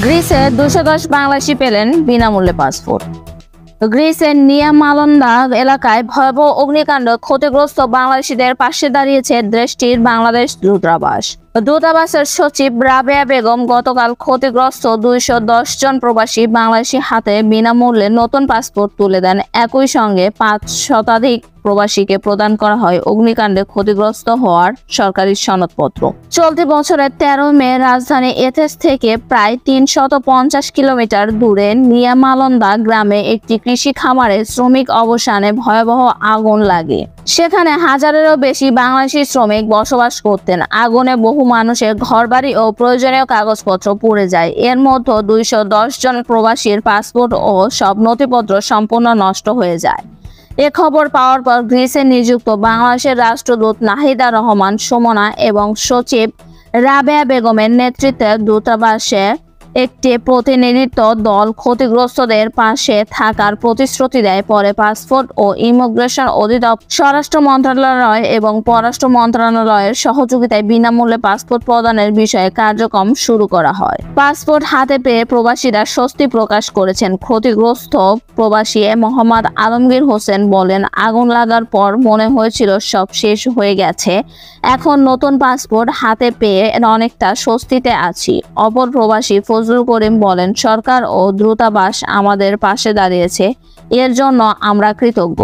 গ্রিসে 210 বাংলাদেশি পেলেন বিনামূল্যে পাসপোর্ট। গ্রিসের নিয়ামালন্দা এলাকায় ভয়াবহ অগ্নিকাণ্ড ক্ষতিগ্রস্ত বাংলাদেশিদের পাশে দাঁড়িয়েছে দেশটির বাংলাদেশ দূতাবাস। দূতাবাসের সচিব রাবেয়া বেগম গতকাল ক্ষতিগ্রস্ত 210 জন প্রবাসী বাংলাদেশি হাতে বিনামূল্যে নতুন পাসপোর্ট তুলে দেন। একই সঙ্গে 5 শতাধিক প্রবাসীকে প্রদান করা হয় অগ্নিকাণ্ডে ক্ষতিগ্রস্ত হওয়ার সরকারি সনদপত্র। চলতি বছরের 13 মে রাজধানী এথেন্স থেকে প্রায় 350 কিলোমিটার দূরে নিয়ামালন্দা গ্রামে একটি কৃষি খামারে শ্রমিক অবসানে ভয়াবহ আগুন লাগে। সেখানে হাজারেরও বেশি বাংলাদেশি শ্রমিক বসবাস করতেন। আগুনে বহু মানুষের ঘরবাড়ি ও প্রয়োজনীয় কাগজপত্র পুড়ে যায়। এর মধ্যে 210 জন প্রবাসীর পাসপোর্ট ও সব নথিপত্র সম্পূর্ণ নষ্ট হয়ে যায়। এ খবর পাওয়ার পর গ্রিসে নিযুক্ত বাংলাদেশের রাষ্ট্রদূত নাহিদা রহমান সুমনা এবং সচিব রাবেয়া বেগমের নেতৃত্বে দূতাবাসে একটি প্রতিনিধিত্ব দল ক্ষতিগ্রস্তদের পাশে থাকার প্রতিশ্রুতি দেয়। পরে পাসপোর্ট ও ইমিগ্রেশন অধিদপ্তর, স্বরাষ্ট্র মন্ত্রণালয় এবং পররাষ্ট্র মন্ত্রণালয়ের সহযোগিতায় বিনামূল্যে পাসপোর্ট প্রদানের বিষয়ে কার্যক্রম শুরু করা হয়। পাসপোর্ট হাতে পেয়ে প্রবাসীরা স্বস্তি প্রকাশ করেছেন। ক্ষতিগ্রস্ত প্রবাসী মোহাম্মদ আলমগীর হোসেন বলেন, আগুন লাগার পর মনে হয়েছিল সব শেষ হয়ে গেছে। এখন নতুন পাসপোর্ট হাতে পেয়ে অনেকটা স্বস্তিতে আছি। অপর প্রবাসী ফজলুল করিম বলেন, সরকার ও দূতাবাস আমাদের পাশে দাঁড়িয়েছে, এর জন্য আমরা কৃতজ্ঞ।